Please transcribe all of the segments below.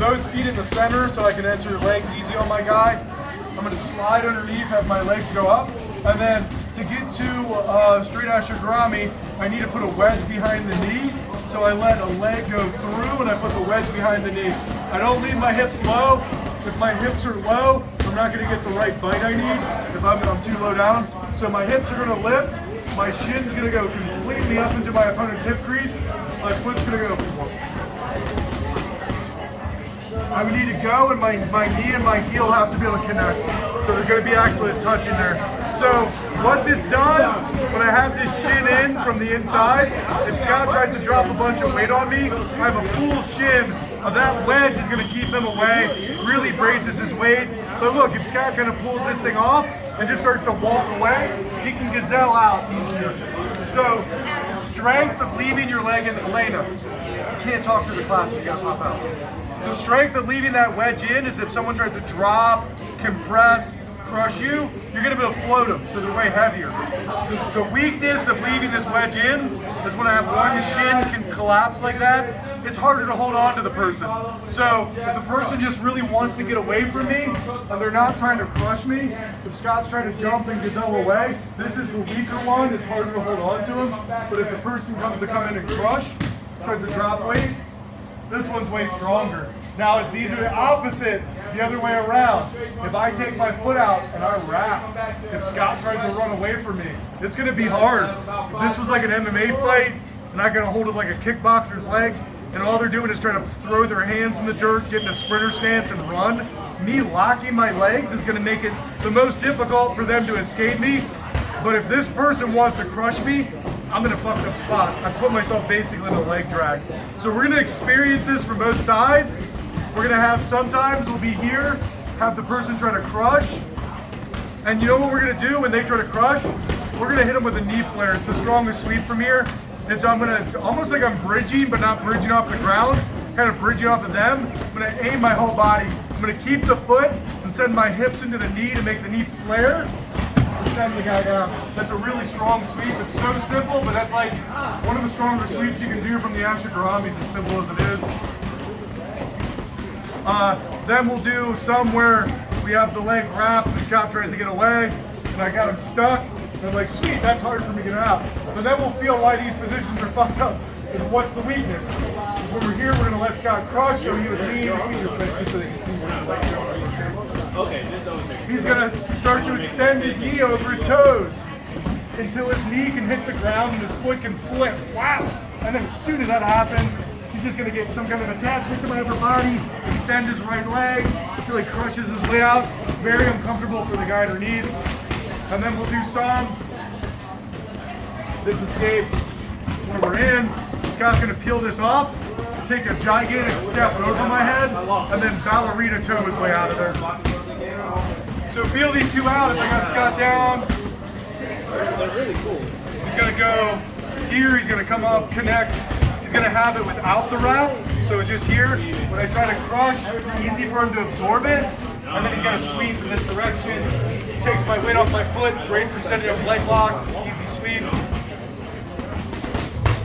both feet in the center so I can enter legs easy on my guy. I'm going to slide underneath, have my legs go up, and then to get to straight ashigarami, I need to put a wedge behind the knee. So I let a leg go through and I put the wedge behind the knee. I don't leave my hips low. If my hips are low, I'm not going to get the right bite I need if I'm too low down. So my hips are going to lift, my shin's going to go completely up into my opponent's hip crease, my foot's going to go forward. I would need to go and my knee and my heel have to be able to connect. So there's going to be actually a touch in there. So what this does, when I have this shin in from the inside, if Scott tries to drop a bunch of weight on me, I have a full shin. That wedge is going to keep him away, really braces his weight. But look, if Scott kind of pulls this thing off and just starts to walk away, he can gazelle out easier. So the strength of leaving your leg in, Elena, you can't talk to the class, you gotta pop out. The strength of leaving that wedge in is if someone tries to drop, compress, crush you, you're going to be able to float them, so they're way heavier. The weakness of leaving this wedge in is when I have one shin can collapse like that, it's harder to hold on to the person. So if the person just really wants to get away from me, and they're not trying to crush me, if Scott's trying to jump and gazelle away, this is the weaker one, it's harder to hold on to him. But if the person comes to come in and crush, tries to drop weight, this one's way stronger. Now, if these are the opposite, the other way around, if I take my foot out and I wrap, if Scott tries to run away from me, it's going to be hard. If this was like an MMA fight, and I got a hold of like a kickboxer's legs, and all they're doing is trying to throw their hands in the dirt, get in a sprinter stance and run, me locking my legs is going to make it the most difficult for them to escape me. But if this person wants to crush me, I'm in a fucked up spot. I put myself basically in a leg drag. So we're gonna experience this from both sides. We're gonna have, sometimes we'll be here, have the person try to crush. And you know what we're gonna do when they try to crush? We're gonna hit them with a knee flare. It's the strongest sweep from here. And so I'm gonna, almost like I'm bridging, but not bridging off the ground, kind of bridging off of them. I'm gonna aim my whole body. I'm gonna keep the foot and send my hips into the knee to make the knee flare. Send the guy down. That's a really strong sweep. It's so simple, but that's like one of the stronger sweeps you can do from the ashigaramis, as simple as it is. Then we'll do some where we have the leg wrapped and Scott tries to get away, and I got him stuck. And I'm like, sweet, that's hard for me to get out. But then we'll feel why these positions are fucked up. And what's the weakness? When we're here, we're going to let Scott crush, so he would lean just so they can see where the legs are. Okay. He's going to start to extend his knee over his toes until his knee can hit the ground and his foot can flip. Wow! And then as soon as that happens, he's just going to get some kind of attachment to my upper body, extend his right leg until he crushes his way out. Very uncomfortable for the guy underneath. And then we'll do some this escape when we're in. Scott's going to peel this off, take a gigantic step over my head, and then ballerina toe his way out of there. So feel these two out. If I got Scott down, they're really cool. He's going to go here, he's going to come up, connect. He's going to have it without the wrap, so it's just here. When I try to crush, it's easy for him to absorb it, and then he's going to sweep in this direction. Takes my weight off my foot, great for setting up leg locks, easy sweep.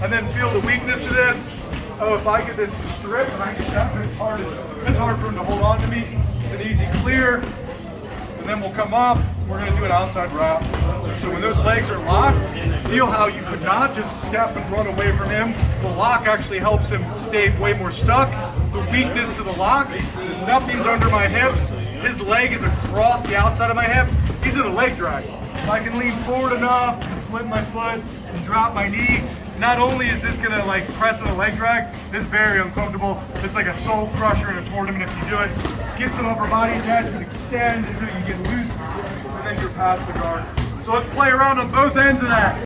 And then feel the weakness to this. Oh, if I get this strip and I step, it's hard for him to hold on to me. It's an easy clear. And then we'll come up, we're gonna do an outside wrap. So when those legs are locked, feel how you could not just step and run away from him. The lock actually helps him stay way more stuck. The weakness to the lock, nothing's under my hips. His leg is across the outside of my hip. He's in a leg drag. If I can lean forward enough to flip my foot and drop my knee, not only is this gonna like press in a leg drag, it's very uncomfortable. It's like a soul crusher in a tournament if you do it. Get some upper body attachment, extend until you get loose, and then you're past the guard. So let's play around on both ends of that.